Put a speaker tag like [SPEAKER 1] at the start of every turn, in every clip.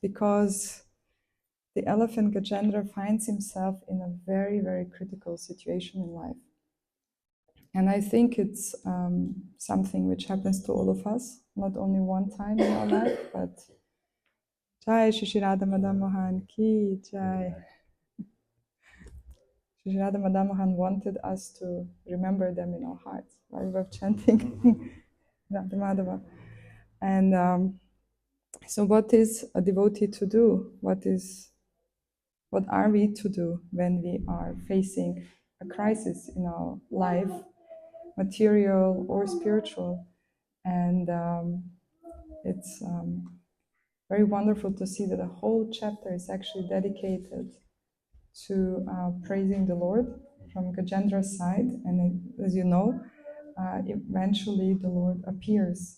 [SPEAKER 1] because the elephant Gajendra finds himself in a very, very critical situation in life. And I think it's something which happens to all of us, not only one time in our life, but Jai Shri Radha Madan Mohan Ki Jai. Shri Radha Madan Mohan wanted us to remember them in our hearts while we were chanting Radha Madhava. And so what is a devotee to do? What are we to do when we are facing a crisis in our life, material or spiritual? And it's very wonderful to see that a whole chapter is actually dedicated to praising the Lord from Gajendra's side. And as you know, eventually the Lord appears.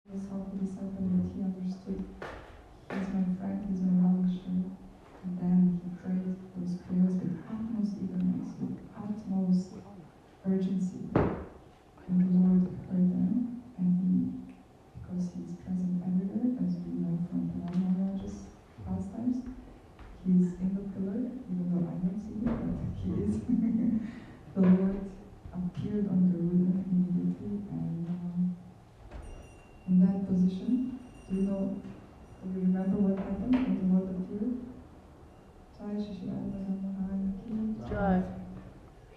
[SPEAKER 1] This hopefully something that he understood. He's my friend, he's my well-wisher. And then he prayed those prayers with utmost eagerness, with utmost urgency. And the Lord heard them, and because he's present everywhere, as we know from Pranam Maharaj's pastimes, he's in the pillar, even though I don't see it, but he is. The Lord appeared on the Ruda immediately, and in that position, do you remember what happened when the Lord appeared?
[SPEAKER 2] Jai.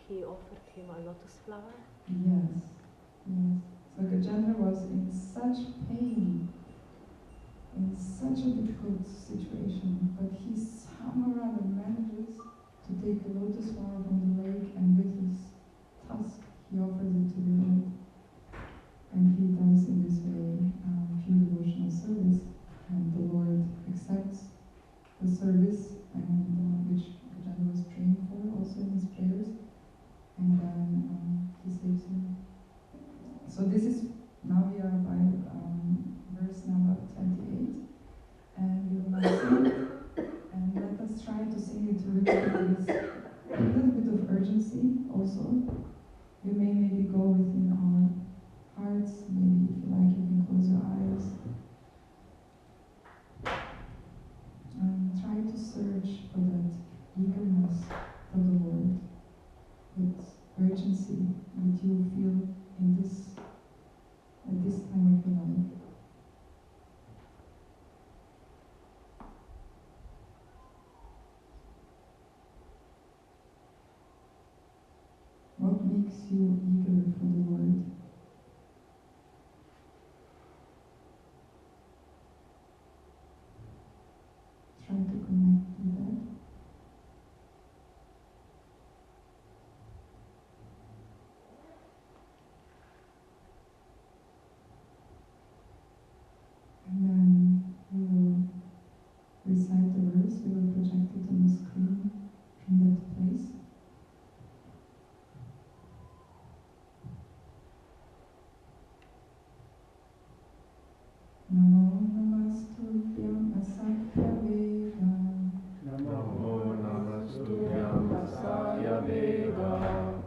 [SPEAKER 2] He offered him a lotus flower.
[SPEAKER 1] Yes, yes. So Gajendra was in such pain, in such a difficult situation, but he somehow manages to take a lotus flower from the lake, and with his tusk he offers it to the Lord. And he does in this way pure also, we may maybe go within our hearts. Maybe if you like, you can close your eyes and try to search for that eagerness for the Lord, with urgency that you feel in this at this time of your life. What makes you eager for the Lord? Try to connect with that. And then we will recite the verse, we will project it on the screen from that place. Namo namastubhyam asakya vega.
[SPEAKER 3] Namo namastubhyam asaya vega.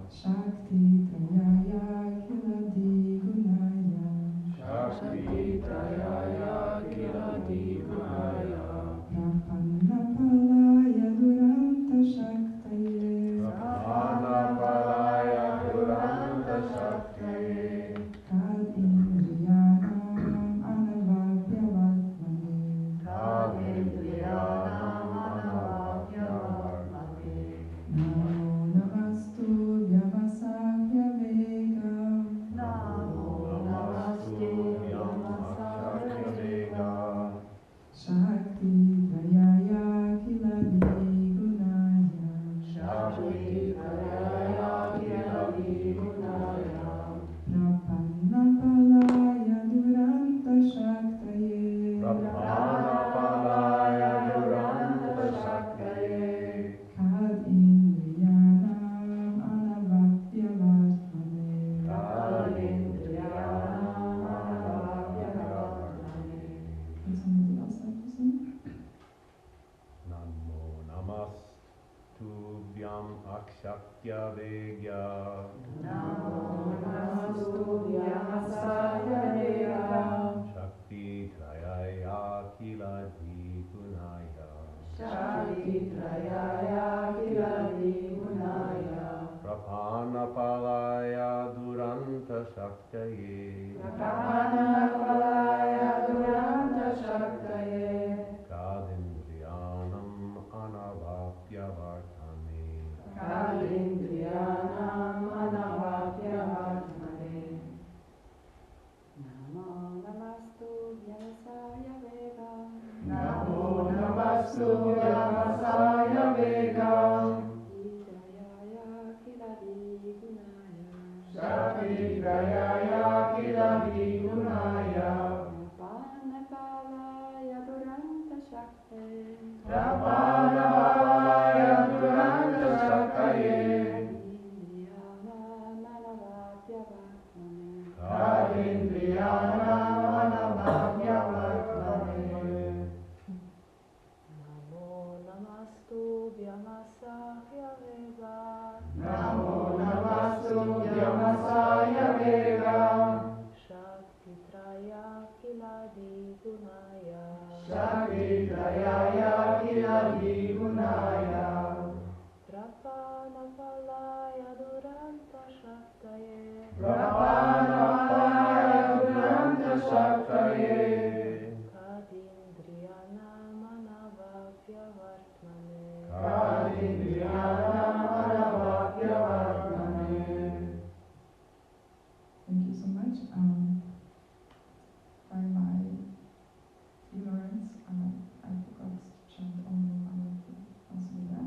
[SPEAKER 1] Shakti trayaya kiladi gunaya.
[SPEAKER 3] Shakti trayaya kiladi gunaya.
[SPEAKER 1] Prapanna palaya duranta shaktaye.
[SPEAKER 3] Prapana palaya duranta shaktaye.
[SPEAKER 1] Kad indriyanam anavagyavatmane.
[SPEAKER 3] Kad indriyanam anavagyavarmane.
[SPEAKER 1] Namo namastubhyam asakya vega.
[SPEAKER 3] Namo namastubhyam asaya vega.
[SPEAKER 1] Shakti trayaya kiladi gunaya.
[SPEAKER 3] Shakti trayaya kiladi gunaya.
[SPEAKER 1] Prapanna palaya duranta shaktaye.
[SPEAKER 3] Prapana palaya duranta shaktaye.
[SPEAKER 1] Kad indriyanam anavagyavatmane.
[SPEAKER 3] Kad indriyanam anavagyavarmane.
[SPEAKER 1] Would somebody else like to sing?
[SPEAKER 3] Namo namastubhyam akshakya vegya.
[SPEAKER 2] Namo namastubhyam asaya vega.
[SPEAKER 3] Shakti trayaya kiladi gunaya.
[SPEAKER 2] Shakti trayaya kiladi gunaya.
[SPEAKER 3] Prapana palaya duranta shaktaye.
[SPEAKER 2] Prapana palaya duranta shaktaye.
[SPEAKER 3] Kadindriyanam anavapyavartane.
[SPEAKER 2] Kalindriyanam anavapyavartmane. Namo namastubhyam asaya vega. Namo namastubhyam asaya vega. Shakti trayaya kiladi gunaya. Prapana palaya duranta shaktaye. Prapana palaya duranta shaktaye. Kalindriyanam anavapyavartmane. Namo namastubhyam asaya vega. Namo namastubhyam asaya vega. Shakti traya kiladi gunaya. Shakti trayaya kiladi gunaya. Prapana palaya duranta shaktaye. Prapana palaya duranta shaktaye. Kadindriyanam anavapyavartmane. Kadindriyanam anavapyavartmane.
[SPEAKER 1] Thank you so much. By my ignorance, I forgot to chant Om Namah Shivaya.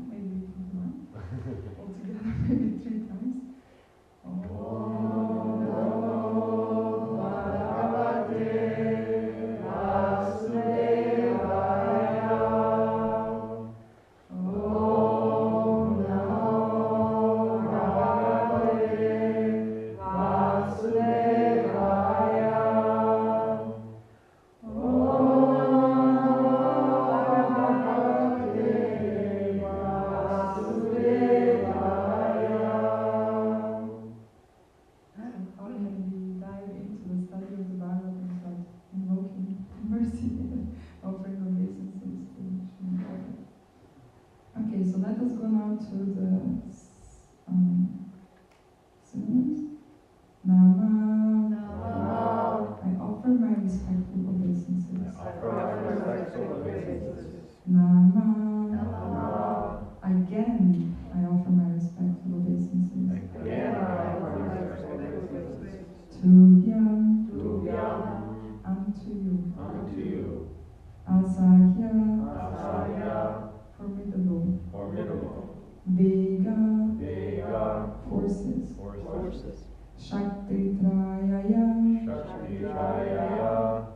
[SPEAKER 1] Shakti Trayaya,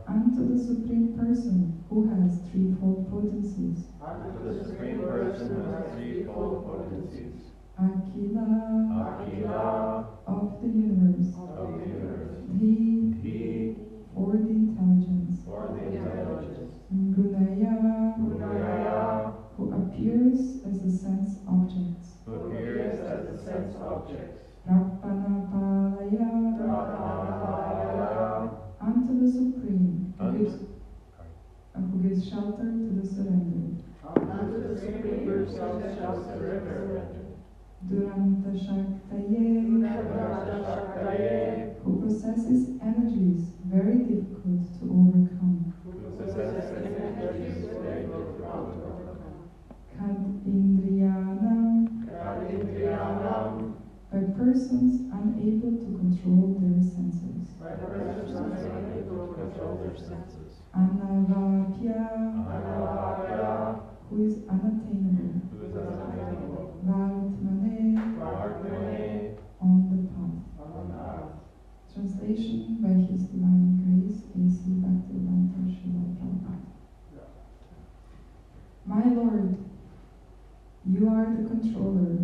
[SPEAKER 1] unto the Supreme Person who has threefold potencies. Akila, of the universe. Dhi, for the intelligence. Gunaya, who appears as the sense objects. Rappanapalaya, unto the Supreme, who gives shelter to the surrendered. Duranta Shaktaye, who possesses energies very difficult to overcome. Kad Indriyanam, by persons unable to control their senses. Anavakya, who is unattainable. Vartmane, on the path. Translation by His Divine Grace, A.C. Bhaktivedanta Srila Prabhupada. My Lord, you are the controller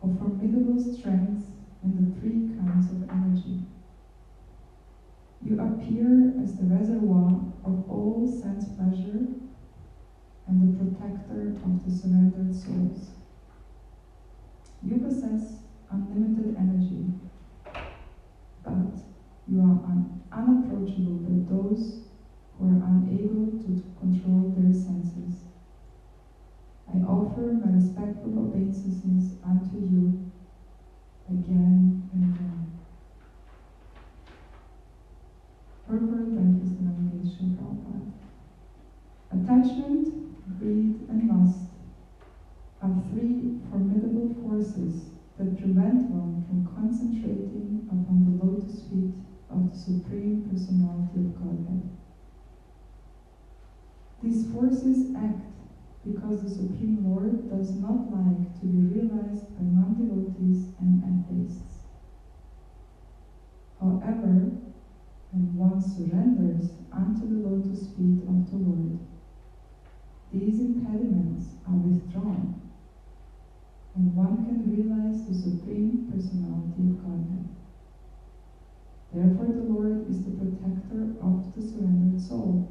[SPEAKER 1] of formidable strengths in the three kinds of energy. You appear as the reservoir of all sense pleasure and the protector of the surrendered souls. You possess unlimited energy, but you are unapproachable by those who are unable to control their senses. I offer my respectful obeisances unto you again and again. Purport by His Divine Grace Srila Prabhupada. Attachment, greed, and lust are three formidable forces that prevent one from concentrating upon the lotus feet of the Supreme Personality of Godhead. These forces act because the Supreme Lord does not like to be realized by non-devotees and atheists. However, when one surrenders unto the lotus feet of the Lord, these impediments are withdrawn, and one can realize the Supreme Personality of Godhead. Therefore, the Lord is the protector of the surrendered soul.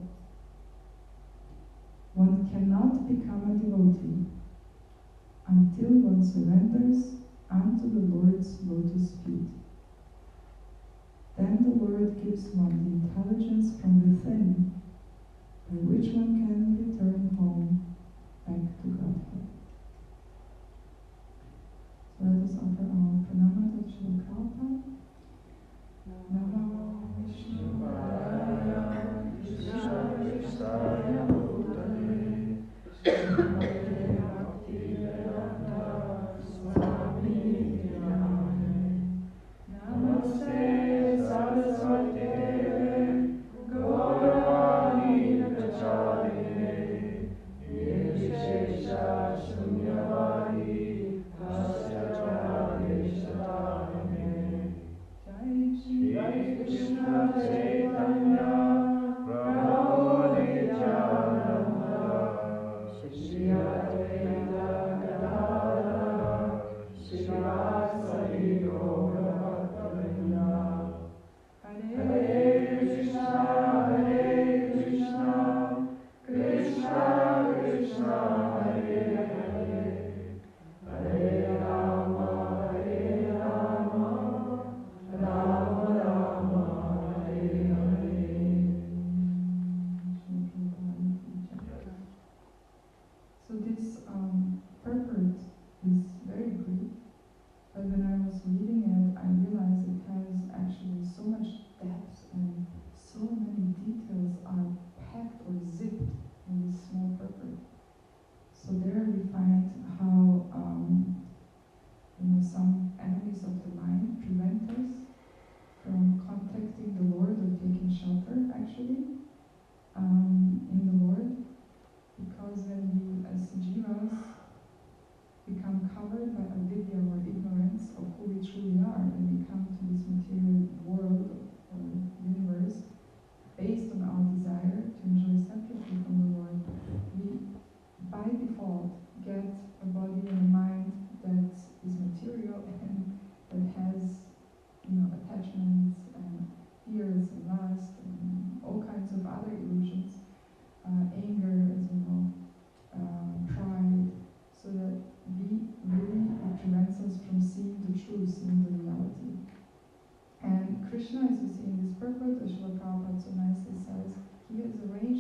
[SPEAKER 1] One cannot become a devotee until one surrenders unto the Lord's lotus feet. Then the Lord gives one the intelligence from within, by which one can return home back to Godhead. So let us offer our pranama to Srila Prabhupada. Namo Vishnuvaya Krishna Krishna Bhutale Namaste Bhaktivedanta Swami Namaste Namaste Saraswate Gaurani Prachari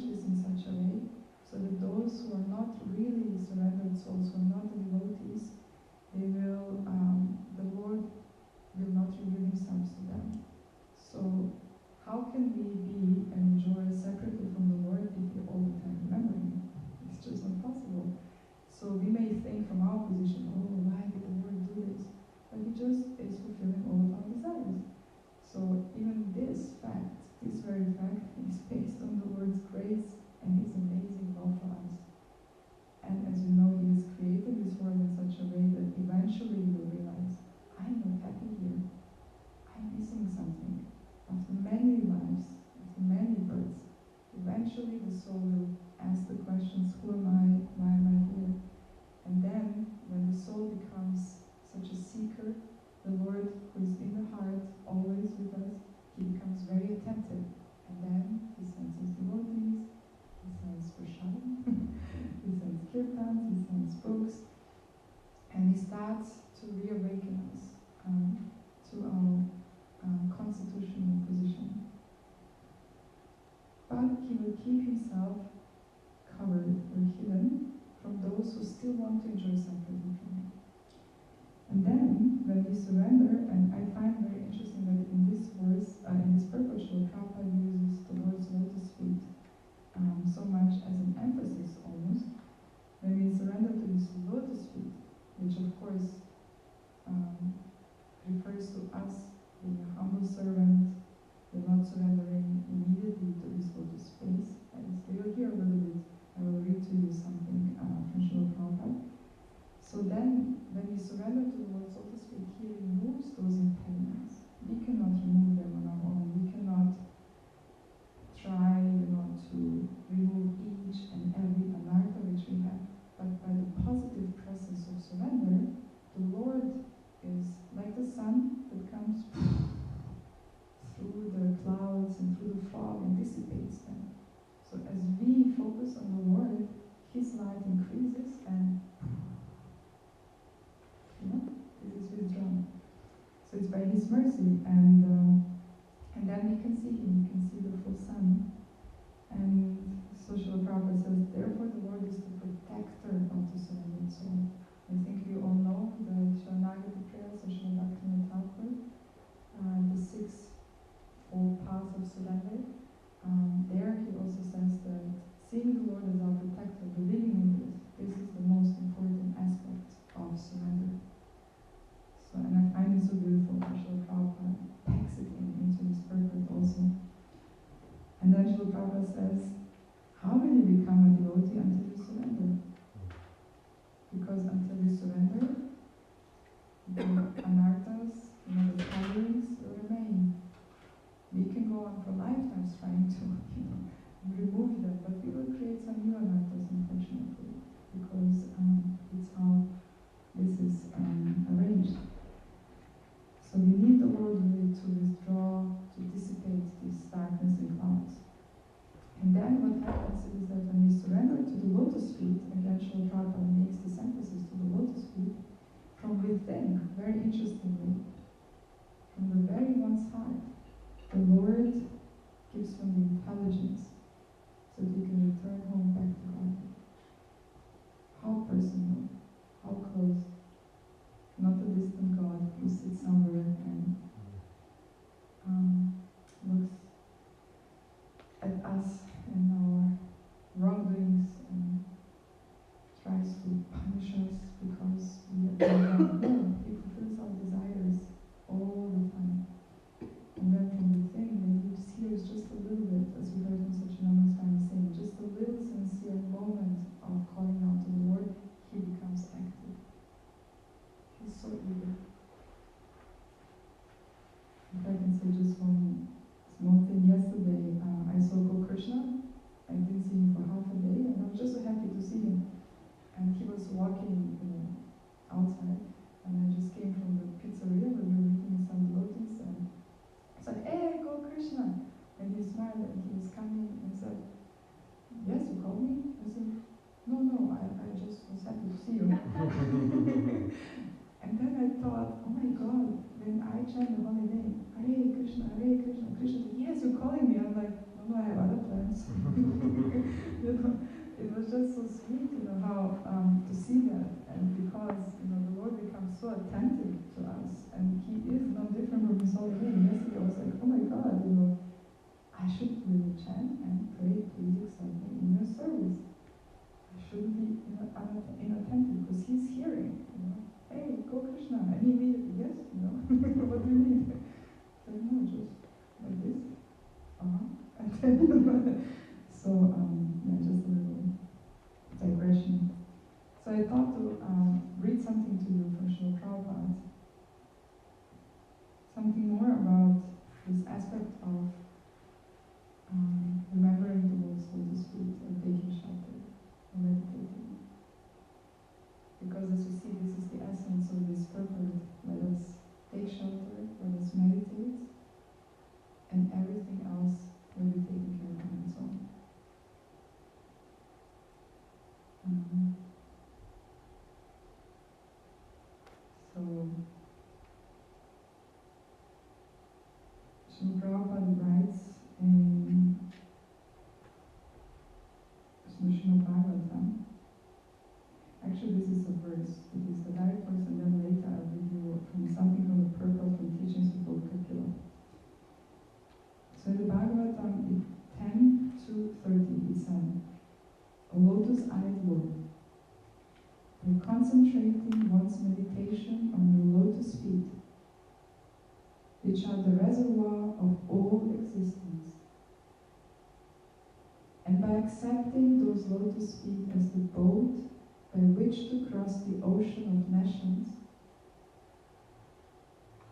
[SPEAKER 1] arrange this in such a way so that those who are not really surrendered souls, who are not the devotees, they will, the Lord will not reveal Himself to them. So, how can we be and enjoy separately from the Lord if we all the time remember Him? It's just not possible. So we may think from our position, oh, why did the Lord do this? But He just is fulfilling all of our desires. So even this fact, this very fact, is based on the Lord's grace and His amazing love for us. And as we know, He has created this world in such a way that eventually we will realize, I'm not happy here. I'm missing something. After many lives, after many births, eventually the soul will ask the questions, who am I? Why am I here? And then, when the soul becomes such a seeker, the Lord, who is in the heart, always with us, He becomes very attentive. And then He sends His devotees, He sends prashadam, He sends kirtans, He sends books, and He starts to reawaken us to our constitutional position. But He will keep Himself covered or hidden from those who still want to enjoy separately from Him. And then, when we surrender, and I find very interesting that in this verse, in this purport, Prabhupada uses the Lord's lotus feet so much as an emphasis almost. When we surrender to His lotus feet, which of course refers to us being a humble servant, we're not surrendering immediately to His lotus face. As we will hear a little bit, I will read to you something from Srila Prabhupada. So then, when we surrender to the Lord's lotus feet, He removes those impediments. We cannot remove them on our own. We cannot try, to remove each and every anartha which we have. But by the positive presence of surrender, the Lord is like the sun that comes through the clouds and through the fog and dissipates them. So as we focus on the Lord, His light increases and this is withdrawn. So it's by His mercy, and then we can see Him, we can see the full sun. And so Srila Prabhupada says, therefore the Lord is the protector of the surrendered soul. I think we all know the Sharanagati prayers of Srila Bhaktivinoda Thakur, the sixfold path of surrender. There he also says that seeing the Lord as our protector, believing in this is the most important aspect of surrender. So, and I find it so beautiful that Srila Prabhupada packs it into his purport also. And then Srila Prabhupada says, how will you become a devotee until you surrender? Because until you surrender, the anarthas, the calories will remain. We can go on for lifetimes trying to, remove them, but we will create some new anarthas, unfortunately, because it's how this is arranged. So we need the Lord really to withdraw, to dissipate this darkness and clouds. And then what happens is that when we surrender to the lotus feet, again Srila Prabhupada makes this emphasis to the lotus feet, from within, very interestingly, from the very one's heart, the Lord gives them the intelligence so that we can return home back to God. How personal, how close. Not a distant God who sits somewhere and looks at us and our wrongdoings and tries to punish us because we have done wrong. No, He fulfills our desires all the time. And then from within, when He hears just a little bit, as we heard from Satchidananda Swami saying, just a little sincere moment of calling out to the Lord, He becomes active. He's so eager. If I can say just one small thing, yesterday I saw Krishna. I didn't see him for half a day, and I was just so happy to see him. And he was walking, outside, and I just came from the pizzeria where we were eating some devotees, and I said, "Hey, Krishna!" And he smiled, and he was coming and said, "Yes, you called me?" I said, No, I just was happy to see you." And then I thought, oh my God, when I chant the holy name, Hare Krishna, Krishna said, "Yes, you're calling me." I'm like, no, I have other plans. was just so sweet, how to see that, and because the Lord becomes so attentive to us, and He is no different from His holy name. Yesterday I was like, oh my God, I should really chant and pray, please accept me in your service. I shouldn't be inattentive because He's hearing. Hey, go Krishna, and He immediately, yes, what do you need? I said, no, just like this. And then, so just a little digression. So I thought to read something to you from Srila Prabhupada. Something more about this aspect of remembering the Lord's lotus feet or taking shelter or meditating. Because as you see, this is the essence of this purport. Let us take shelter, let us meditate, and everything else will be taken care of on its own. So, Srila Prabhupada writes in Srimad Bhagavatam. Actually, this is a verse. It is the direct verse, and then later I'll read you from something from the purport from teachings of Lord Kapila. So in the Bhagavatam 10 to 30, he said, O lotus-eyed Lord, by concentrating one's meditation on your lotus feet, which are the reservoir of all existence, and by accepting those lotus feet as the boat by which to cross the ocean of nations,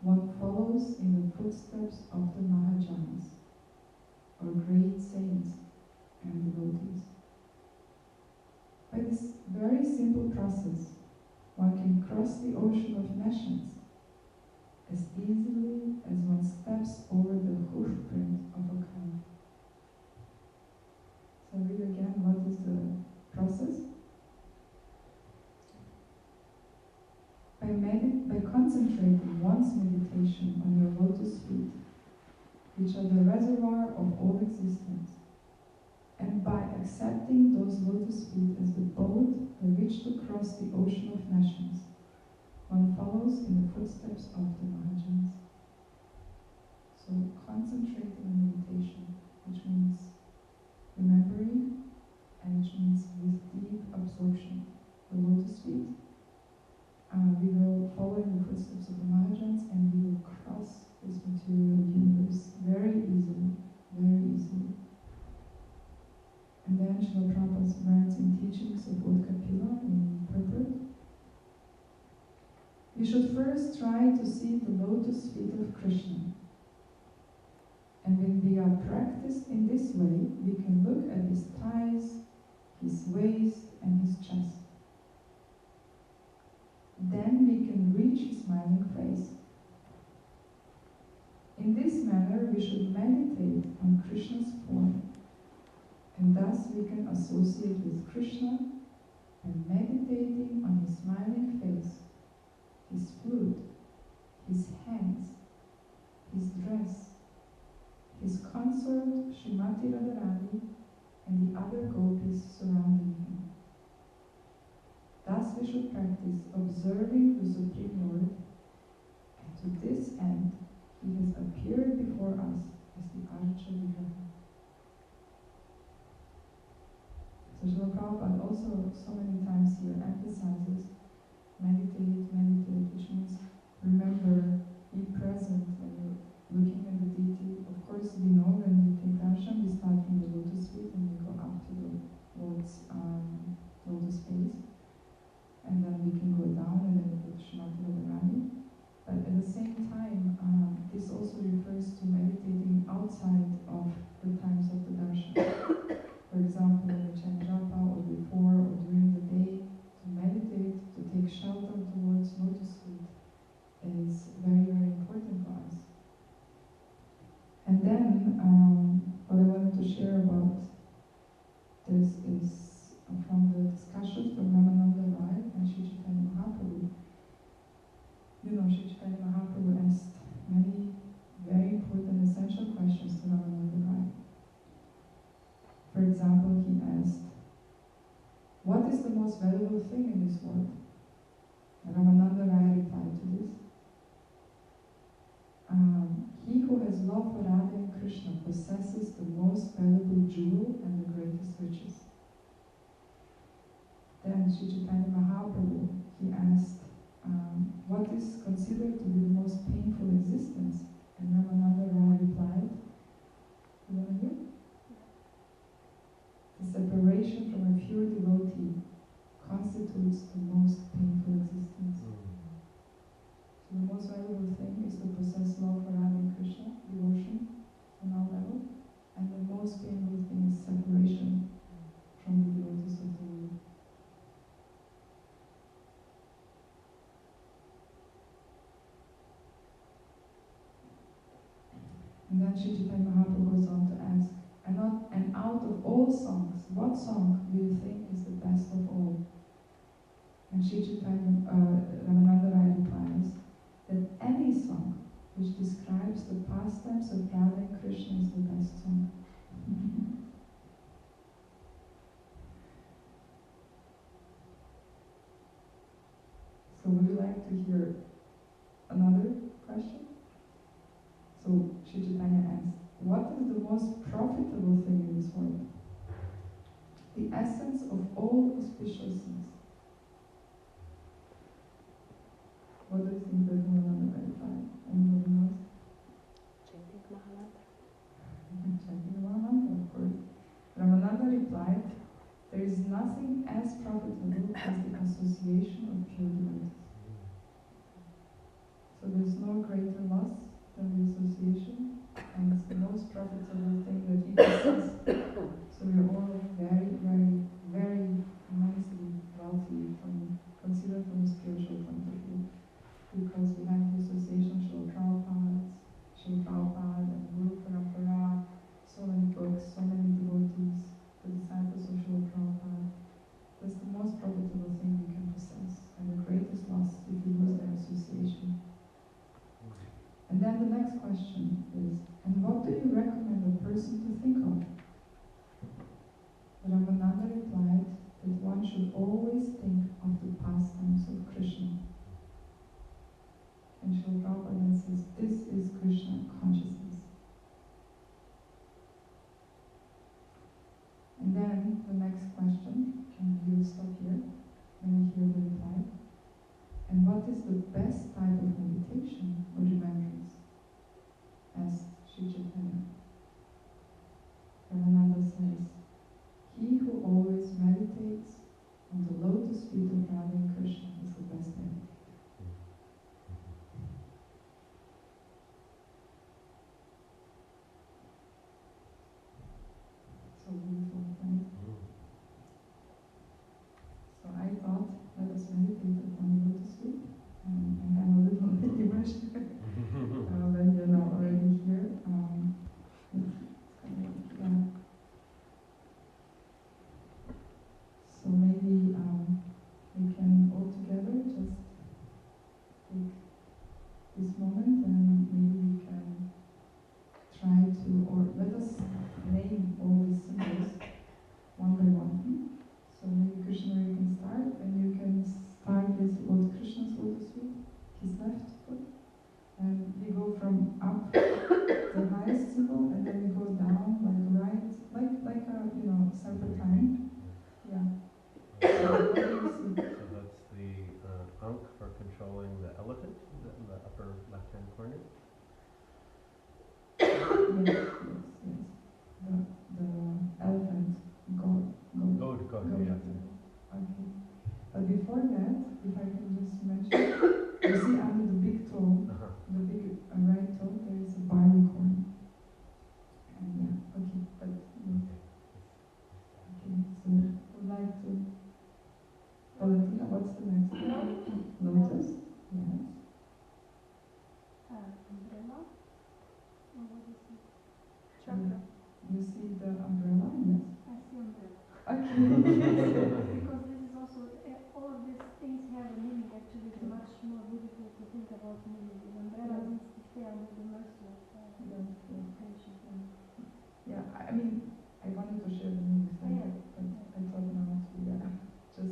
[SPEAKER 1] one follows in the footsteps of the Mahajans, or great saints and devotees. By this very simple process, one can cross the ocean of nations as easily as one steps over the hoof print of a cow. So read again, what is the process? By concentrating one's meditation on your lotus feet, which are the reservoir of all existence, and by accepting those lotus feet as the boat by which to cross the ocean of nations, one follows in the footsteps of the Mahajans. So concentrating on meditation, which means remembering, and which means with deep absorption. The lotus feet, we will follow in the footsteps of the Mahajans, and we will cross this material universe very easily, very easily. And then Srila Prabhupada writes in Teachings of Lord Kapila in purport, we should first try to see the lotus feet of Krishna. And when we are practiced in this way, we can look at his thighs, his waist, and his chest. Then we can reach his smiling face. In this manner, we should meditate on Krishna's form, and thus we can associate with Krishna by meditating on his smiling face, his flute, his hands, his dress, his consort Srimati Radharani, and the other gopis surrounding him. Thus we should practice observing the Supreme Lord, and to this end he has appeared before us as the Archa Vigraha. So Srila Prabhupada also so many times here emphasizes meditate, which means remember, be present when you're looking at the deity. Of course, we know when we take darshan, we start from the lotus feet and we go up to the Lord's lotus face. And then we can go down and then with Srimati Radharani. But at the same time, this also refers to meditating outside of the times of the darshan. For example, when we chant japa or before or during the day, to meditate, to take shelter of the Lord's lotus feet is very, very important for us. And then, what I wanted to share about this is from the discussions from Ramananda Rai and Sri Chaitanya Mahaprabhu. You know, Sri Chaitanya Mahaprabhu asked many very important essential questions to Ramananda Rai. For example, he asked, what is the most valuable thing in this world? Ramananda Raya replied to this. He who has love for Radha and Krishna possesses the most valuable jewel and the greatest riches. Then Sri Chaitanya Mahaprabhu, he asked, what is considered to be the most painful existence? And Ramananda Raya replied, you want to hear? The separation from a pure devotee constitutes the most painful existence. So the most valuable thing is to possess love for Radha and Krishna, devotion on all levels, and the most painful thing is separation from the devotees of the Lord. And then Sri Chaitanya Mahaprabhu goes on to ask, and out of all songs, what song do you think is the best of all? And Sri Chaitanya Ramananda Raya replies that any song which describes the pastimes of Radha and Krishna is the best song. So would you like to hear another question? So Sri Chaitanya asked, what is the most profitable thing in this world? The essence of all auspiciousness. What do you think that Ramananda replied? Anybody knows?
[SPEAKER 2] Chanting Mahamantra.
[SPEAKER 1] Chanting the Mahamantra, of course. Ramananda replied, there is nothing as profitable as the association of pure devotees. So there's no greater loss than the association, and it's the most profitable thing that you possess. So we are all very, very, very immensely wealthy considered from a spiritual point of view, because we have the association of Srila Prabhupada and Guru Parampara, so many books, so many devotees, the disciples of Srila Prabhupada. That's the most profitable thing we can possess, and the greatest loss if you lose that association. And then the next question is, and what do you recommend a person to think of? Ramananda replied that one should always think of the pastimes of Krishna. And Srila Prabhupada says, this is Krishna consciousness. And then the next question, and we'll stop here when we hear the reply. And what is the best type of meditation or remembrance? Asked Sri Chaitanya. Ramananda says, he who always meditates on the lotus feet of Radha and Krishna is the best meditator. So beautiful, right? So I thought, let us meditate upon the lotus feet. And I'm a little immersed when you're not already here. Yeah. So maybe we can all together just take this moment and maybe we can try to, or let us name all these symbols one by one. So maybe Krishna, you can start, and you can start with Lord Krishna's lotus feet, his left foot, and we go from up, the highest symbol, and then we go down, like right, like a separate time. Yeah. So what do you see?
[SPEAKER 3] So that's the Ankh for controlling the elephant in the upper left-hand corner.
[SPEAKER 1] Yes. The elephant goat.
[SPEAKER 3] Yeah.
[SPEAKER 1] Okay. But before that, if I can just mention, you see under the big toe, the big right toe, there is a barley corn. And yeah, okay, but okay, so would like to Valentina, what's the next one? Lotus? Yes.
[SPEAKER 2] Umbrella. Or what is it?
[SPEAKER 1] Chakra. You see the umbrella? Yes.
[SPEAKER 2] I see umbrella.
[SPEAKER 1] Okay.
[SPEAKER 2] Because this is also, all of these things have a meaning. Actually, it's much more beautiful to think about meaning. The umbrella means to stay under the mercy of attention.
[SPEAKER 1] Yeah, I mean, I wanted to share the meaning thing, but I thought now to just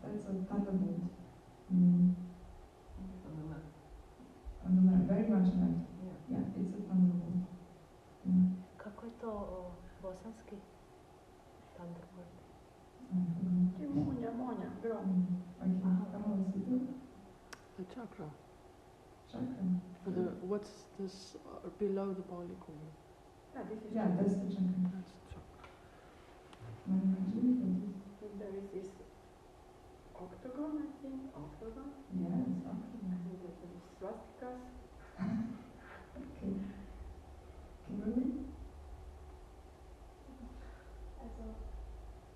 [SPEAKER 1] That's a thunderbolt. Mm. On the left, very much left. Yeah, it's a thunderbolt. Yeah.
[SPEAKER 4] Kako je to bosanski thunderbolt?
[SPEAKER 2] Munja, monja, grom.
[SPEAKER 1] Okay, come on, see it.
[SPEAKER 5] The chakra.
[SPEAKER 1] Chakra.
[SPEAKER 5] What's this below the body called?
[SPEAKER 2] Yeah, this is
[SPEAKER 1] Yeah, that's the chakra.
[SPEAKER 5] That's the chakra.
[SPEAKER 2] There is this octagon, I think. Octagon.
[SPEAKER 1] Yes,
[SPEAKER 2] And
[SPEAKER 1] okay.
[SPEAKER 2] there is swastikas.
[SPEAKER 1] Okay. Kimberly?
[SPEAKER 2] Also,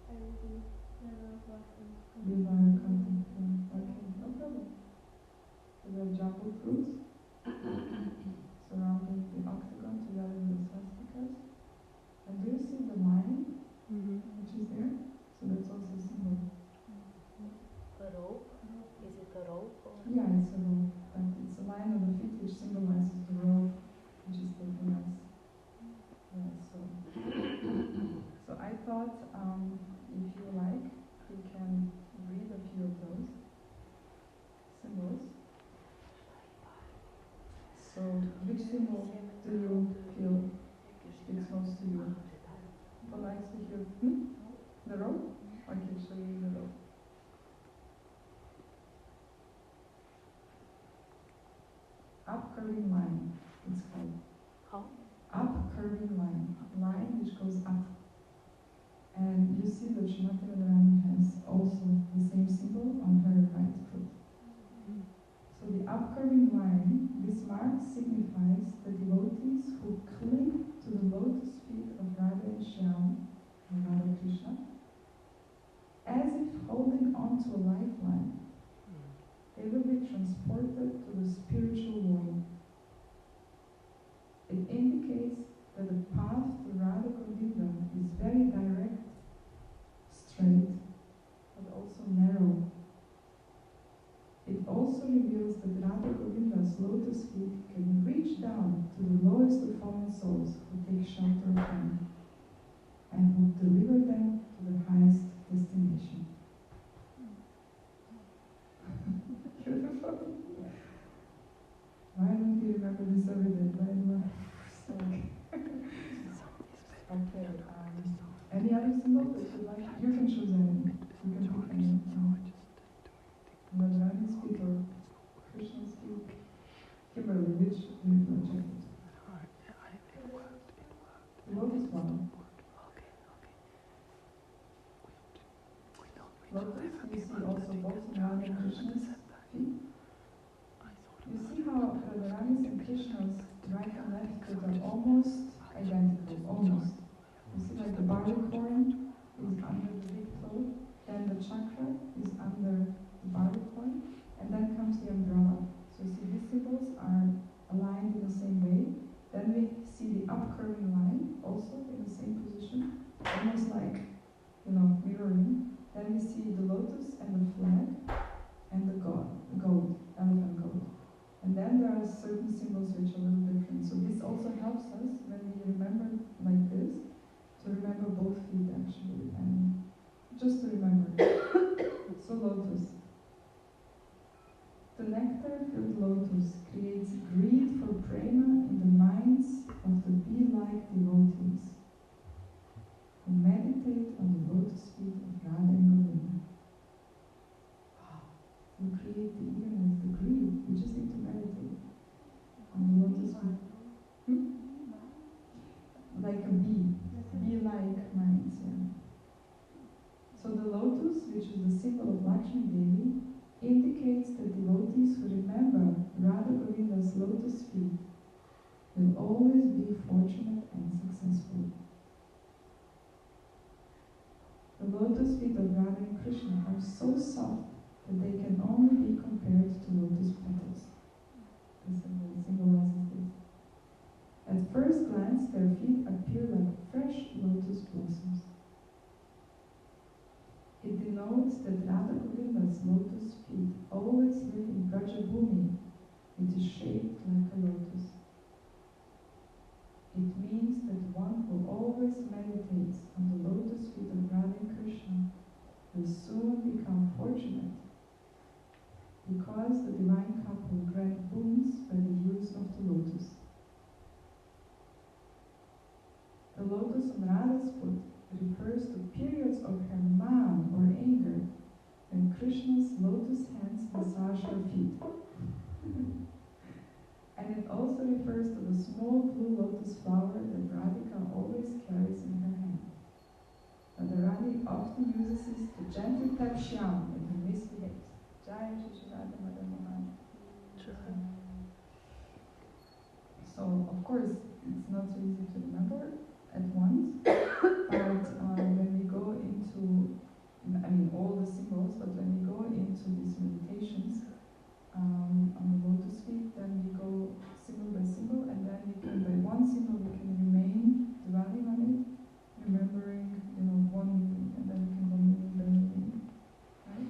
[SPEAKER 2] I really never was in
[SPEAKER 1] You are content. Okay, no problem. So there are jumbo fruits surrounding the octagon together with the swastikas. And do you see the line which is there? So that's also a symbol.
[SPEAKER 4] A rope? Is it a rope? Or?
[SPEAKER 1] Yeah, it's a rope, but it's a line on the feet which symbolizes the rope which is taking us. So I thought if you like, you can read a few of those symbols. So which symbol do you feel speaks most to you? Who likes to hear? The rope? Okay, so you read the rope. Up curving line, it's called.
[SPEAKER 4] How?
[SPEAKER 1] Up curving line, line which goes up. And you see that Srimati Radharani has also the same symbol on her right foot. So the up curving line, this mark signifies the devotees who cling to the lotus feet of Radha and Shyam, or Radha Krishna, as if holding on to a lifeline. They will be transported to the spiritual world. It indicates that the path to Radha Govinda is very direct, straight, but also narrow. It also reveals that Radha Govinda's lotus feet can reach down to the lowest of fallen souls who take shelter of them and who deliver them to the highest destination. Beautiful. Why don't you remember this every day? Why do I? Okay. Any other symbol that you like? You can choose any. You can pick any. Radharani's feet or Krishna's feet. Kimberly, which do you project? The lotus one. Lotus, you see also both Radha and Krishna's feet. You see how Radharani's and Krishna's right and left foot are almost identical, almost. You see like the barley corn is under the big toe, then the chakra is under the barley corn, and then comes the umbrella. So you see these symbols are aligned in the same way. Then we see the upcurving line also in the same position, almost like, mirroring. Then we see the lotus and the flag and the goat, elephant goat. And then there are certain symbols which are a little different. So this also helps us when we remember like this, to remember both feet actually, and just to remember. So lotus. The nectar-filled lotus creates greed for prema in the minds of the bee-like devotees who meditate on the lotus feet of Radha and Govinda. We create the eagerness, the greed. We just need to meditate on the lotus feet. Like a bee-like minds, yeah. So the lotus, which is the symbol of Lakshmi Devi, indicates that devotees who remember Radha Govinda's lotus feet will always be fortunate and successful. The lotus feet of Radha and Krishna are so soft that they can only be compared to lotus petals. The symbol symbolizes this. At first glance, their feet appear like fresh lotus blossoms. It denotes that Radha Govinda's lotus feet always live in Brajabhumi, which is shaped like a lotus. It means that one who always meditates on the lotus feet of Radha gently tap Shyam if he misbehaves. Jai Shri Radha Madan Mohan. So, of course, it's not so easy to remember at once, but when we go into, all the symbols, but when we go into these meditations on the lotus feet, then we go symbol by symbol, and then we can, by one symbol, we can remain dwelling on it, remembering, one meaning, and then we can go meaning by meaning, right?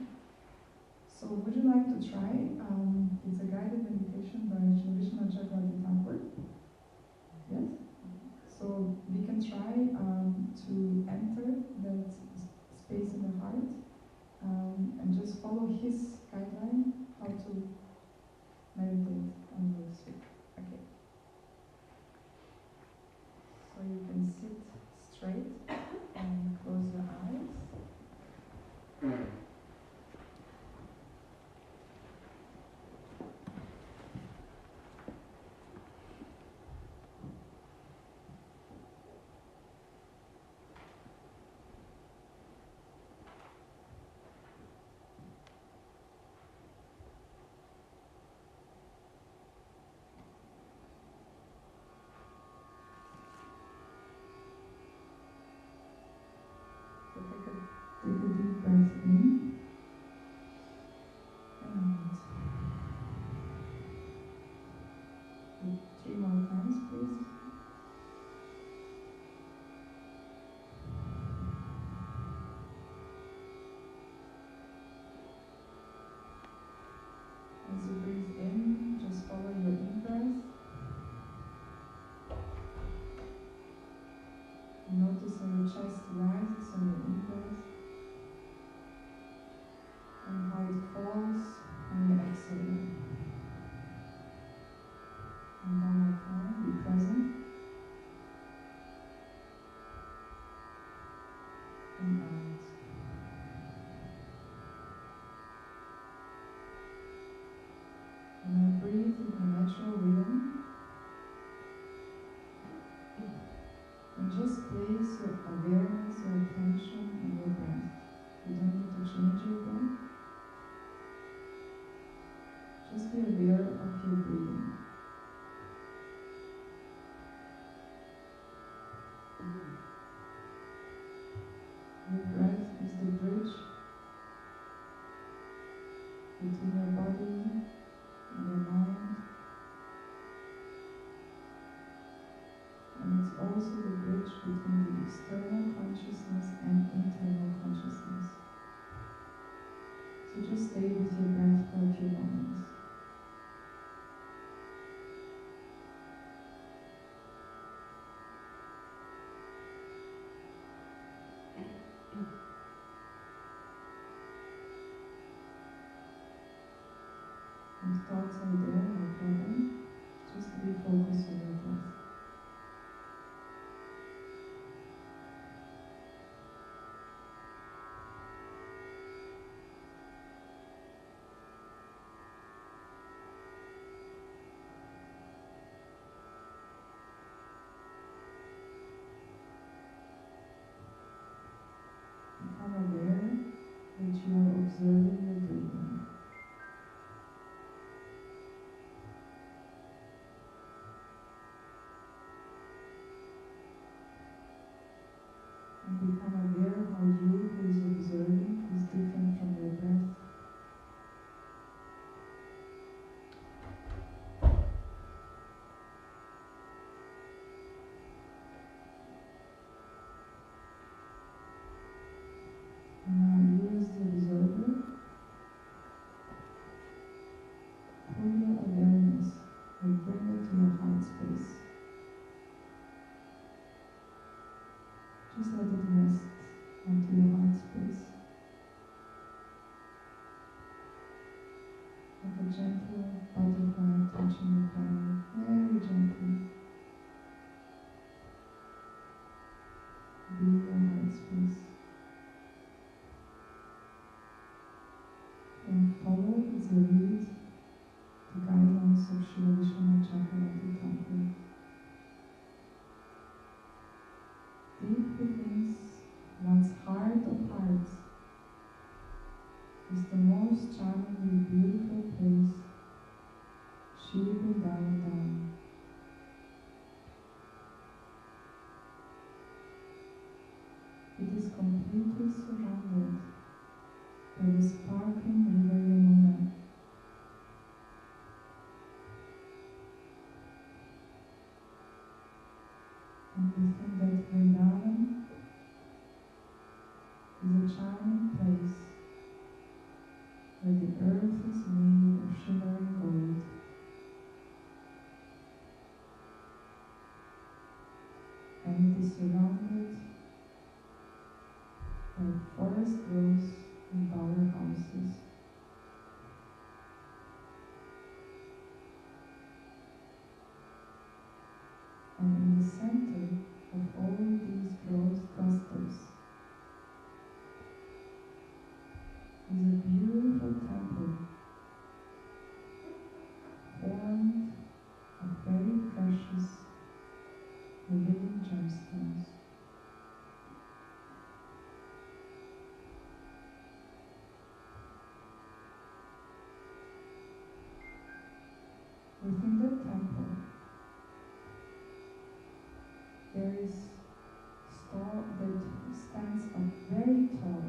[SPEAKER 1] So, would you like to try? It's a guided meditation by Shri Vishnu Chakravarti Thakur. Yes? So we can try to enter that space in the heart and just follow his guideline how to meditate on those feet. Okay. So you can sit straight and close your eyes. So take a deep breath in and out. Do 3 more times, please. As you breathe in, just follow your in-breath. Notice how your chest rises on your in-breath and how it falls on your exhale. And one more time, be present and out. And now breathe in a natural rhythm and just place your awareness, your attention on your breath. You don't need to change your breath. Just be aware of your breathing. Your breath is the bridge between your body and your mind, and it's also the bridge between the external consciousness and internal consciousness. So just stay with your breath for a few moments. If thoughts are there, no problem. Just be focused on your breath. Become aware that you are observing your breathing. And become aware how you, who is observing, is different from your breath. And now you, as the observer, pull your awareness and bring it to your heart space. Just let it rest onto your heart space. Like a gentle butterfly touching the petal, very gently. Be your heart space. And follow as I read the guidelines of Sri Vishnu Chakravarti Thakur. Deep within one's heart of hearts completely surrounded by the sparkling river Yamuna. And within that Vrindavan is a charming place where the earth is made of shimmering gold. And it is surrounded by forest rows and bower houses. And in the center of all these growth clusters is a beautiful temple formed of very precious living gemstones. Within the temple there is store that stands up very tall,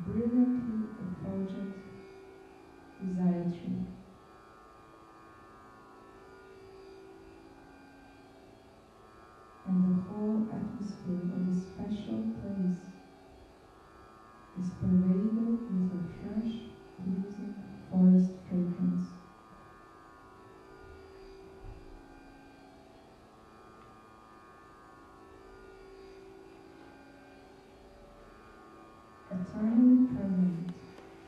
[SPEAKER 1] brilliantly effulgent desire tree. And the whole atmosphere of this special place is pervaded with a fresh, pleasing forest fragrance. Eternally permanent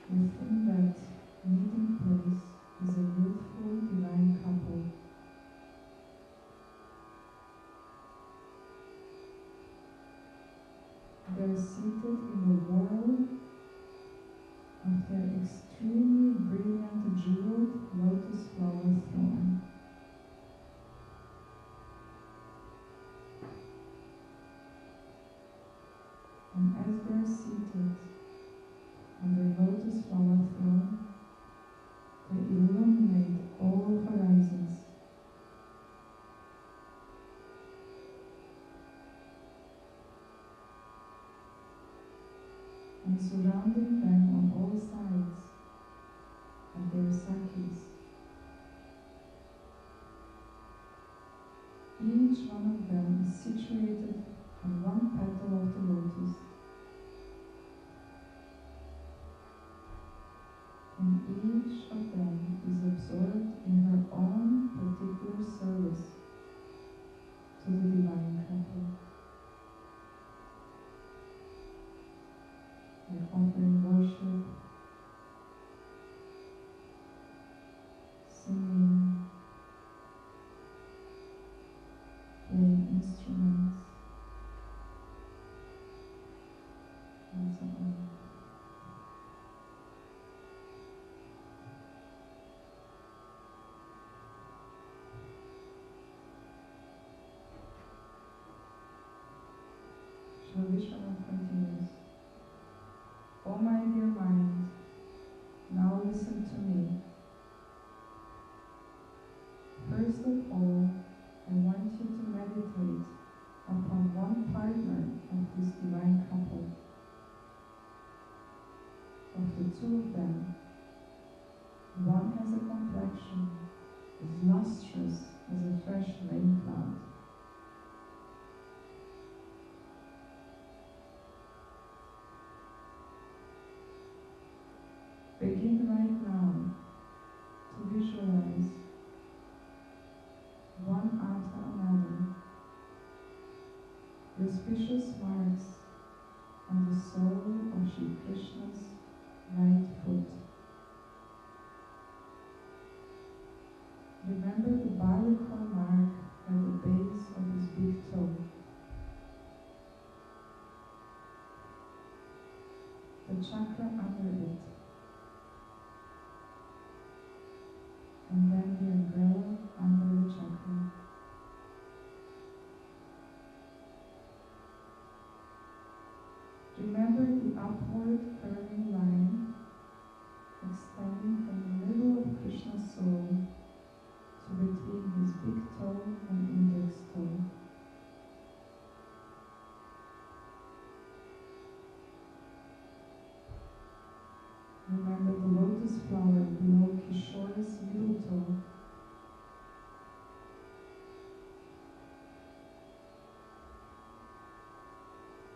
[SPEAKER 1] within that meeting place is a youthful divine couple. They are seated in the whirl of their extremely brilliant jeweled lotus flower throne. And as they are seated on their lotus flower throne, they illuminate all horizons. And surrounding them on all sides are their sakis. Each one of them is situated on one petal of the lotus. And each of them is absorbed in her own particular service to the divine couple. They're offering worship, singing, playing instruments, and so on. Shri Vishwanath continues, O my dear mind, now listen to me. First of all, I want you to meditate upon one partner of this divine couple. Of the two of them, one has a complexion as lustrous as a fresh rain cloud. Begin right now to visualize one after another the auspicious marks on the sole of Shri Krishna's right foot. Remember the bilateral mark at the base of his big toe. The chakra under it. And then the umbrella under the chakra. Remember the upward curving line extending from the middle of Krishna's soul to between his big toe and index toe. Remember the lotus flower below Kishore's middle toe.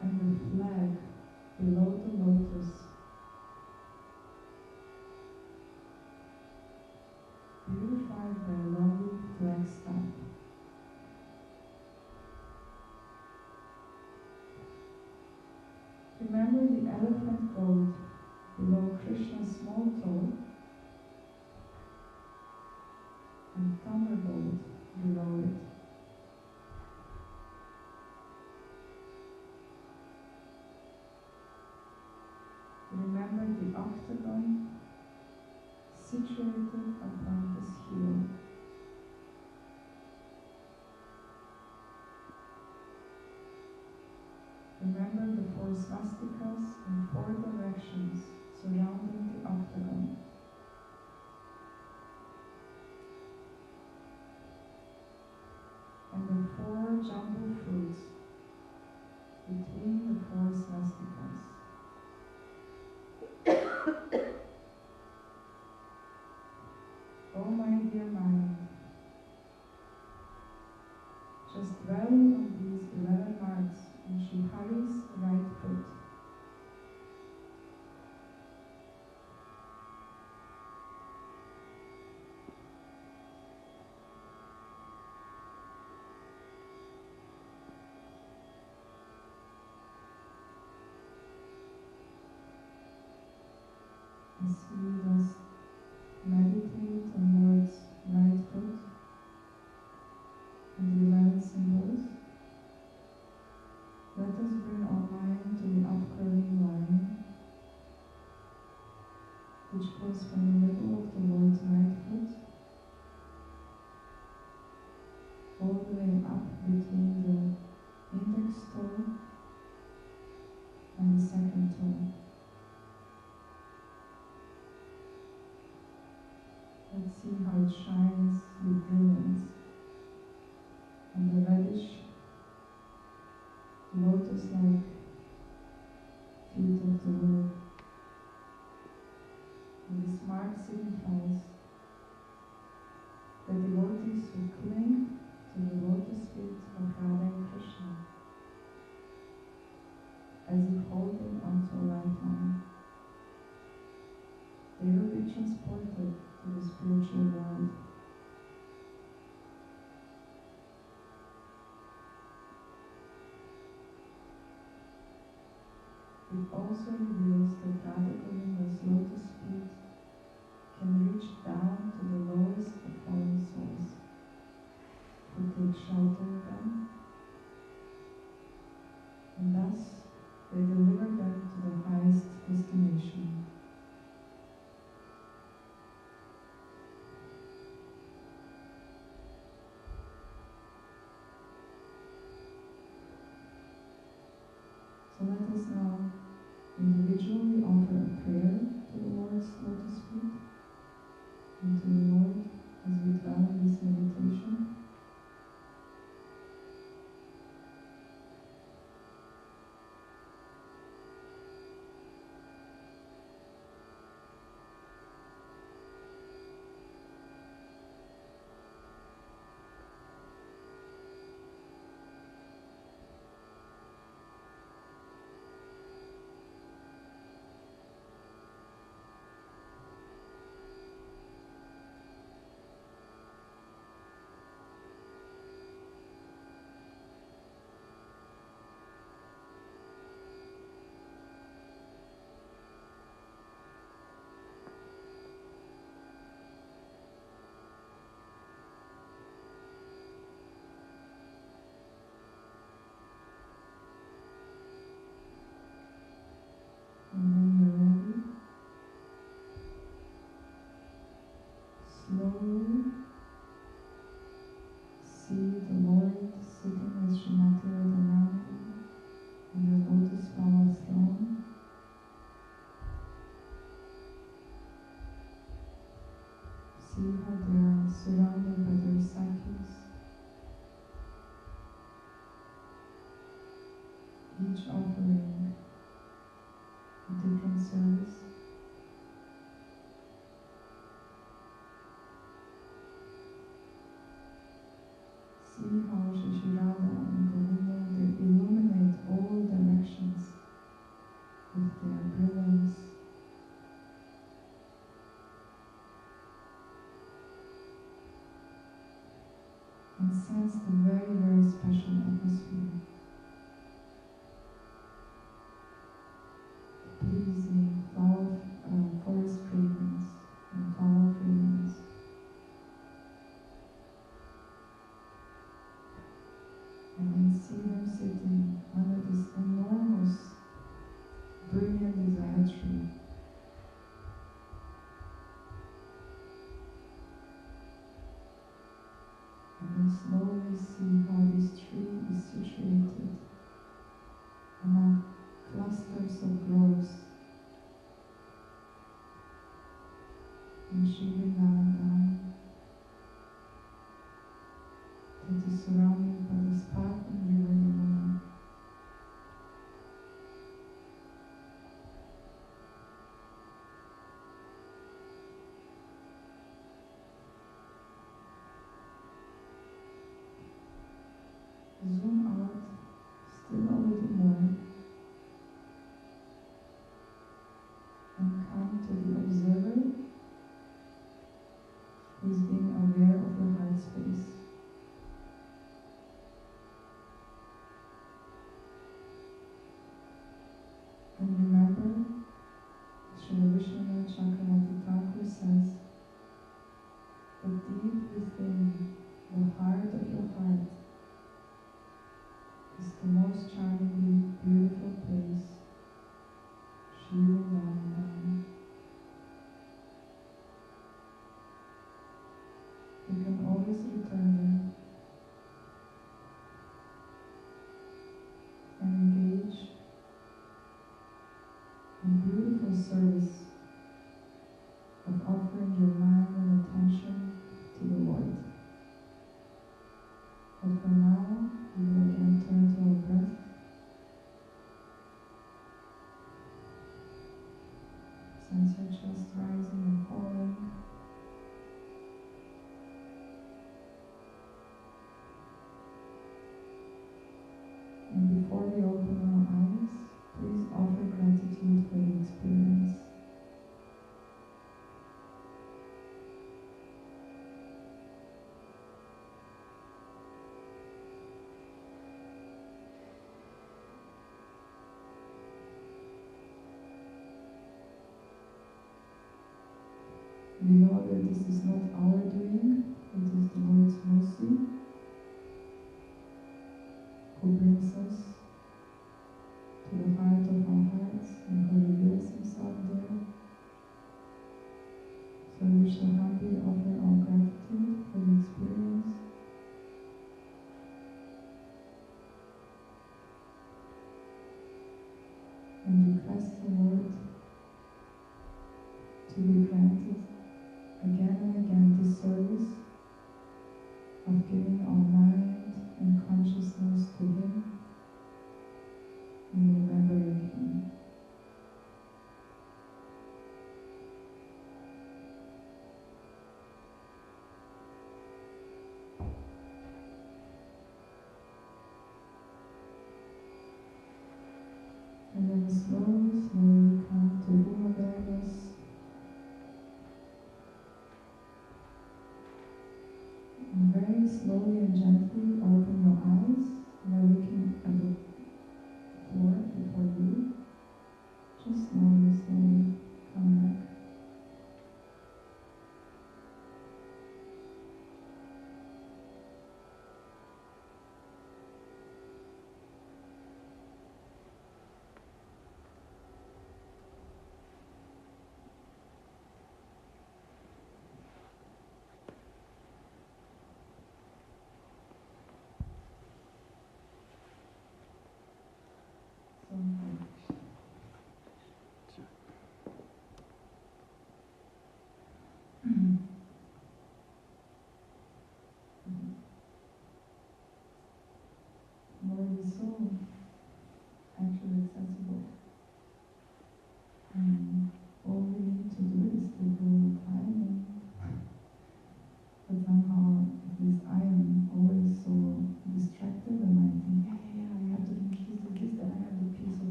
[SPEAKER 1] And the flag below the lotus. Beautified by a lovely flag staff. Remember the elephant gold below Krishna's small toe and thunderbolt below it. Remember the octagon situated upon his heel. Remember the 4 swastikas in 4 directions surrounding the octagon. And the 4 jumbo fruits between the 4 swastikas. Oh my dear mind, just dwell on these 11 marks on Sri Hari's right foot. As we just meditate on Lord's right foot and the 11 symbols, let us bring our mind to the upcurving line, which goes from the middle of the Lord's right foot all the way up between the index toe and the second toe. Let's see how it shines with brilliance on the reddish, lotus-like feet of the Lord. And this mark signifies the devotees who cling to the lotus feet of Radha and Krishna, as if holding onto a lifeline. They will be transported to the spiritual world. It also reveals that Radha Govinda's lotus feet can reach down to the lowest of fallen souls, who take shelter in them, and thus they deliver them to the highest destination. So let us now individually offer a prayer to the Lord's lotus feet and to the Lord as we dwell in this meditation. And when you're ready, slowly see the Lord sitting as Srimati Radharani on your lotus flower throne. See how they are surrounded by their sakhis, each offering a different service. sense the very, very special atmosphere. Pleasing forest fragrance and flower fragrance. And then see them sitting under this enormous, brilliant desire tree. And then slowly see how this tree is situated among clusters of groves in Shri-Vrindavan that is surrounded by this path and river Yamuna. Zoom out still a little more and come to the observer who is being aware of your heart space. And remember, Srila Vishwanath Chakravarti Thakur says that deep within the heart of your heart is the most charmingly beautiful place, Shri Vrindavan. You can always return there and engage in beautiful service of offering your mind and attention to the Lord. But for now, we will again turn to our breath. Sense your chest rising and falling. And before we open our eyes, please offer gratitude for the experience. We know that this is not our doing, it is the Lord's mercy who brings us to the heart of our hearts and who reveals Himself there. So we shall humbly offer our gratitude for the experience. And request the Lord to be granted again and again this service of giving our mind and consciousness to Him and remembering Him. And then slowly, slowly come to room awareness. And very slowly and gently open your eyes. Now looking at the floor before you. Just slowly, slowly come back.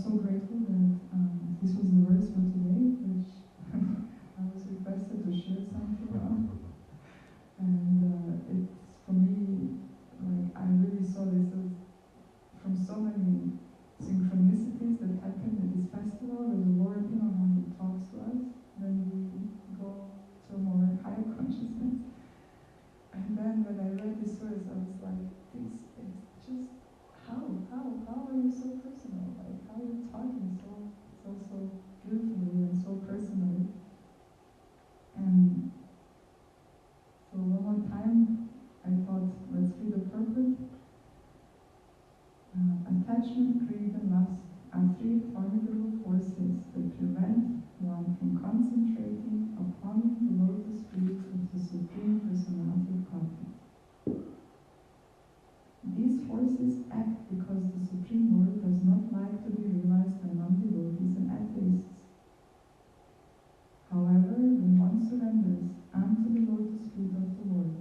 [SPEAKER 1] so grateful that this was the verse for today, which I was requested to share something on. And it's, for me, like, I really saw this as from so many synchronicities that happened at this festival, that the Lord, you know, how He talks to us when we go to a more higher consciousness. And then when I read this verse, I was like, this is just, how are you so personal? Like, how are you talking so beautifully and so personally? And so one more time, I thought, let's read the purport. Attachment, greed, and lust are three formidable forces that prevent one from concentrating upon the lotus feet of the Supreme Personality of Godhead. These forces act because the Supreme Lord does not like to be realized by non-devotees and atheists. However, when one surrenders unto the lotus feet of the Lord,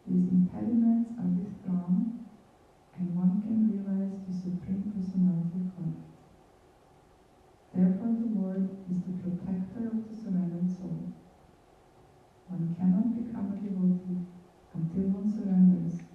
[SPEAKER 1] these impediments are withdrawn and one can realize the Supreme Personality of God. Therefore, the Lord is the protector of the surrendered soul. One cannot become a devotee until one surrenders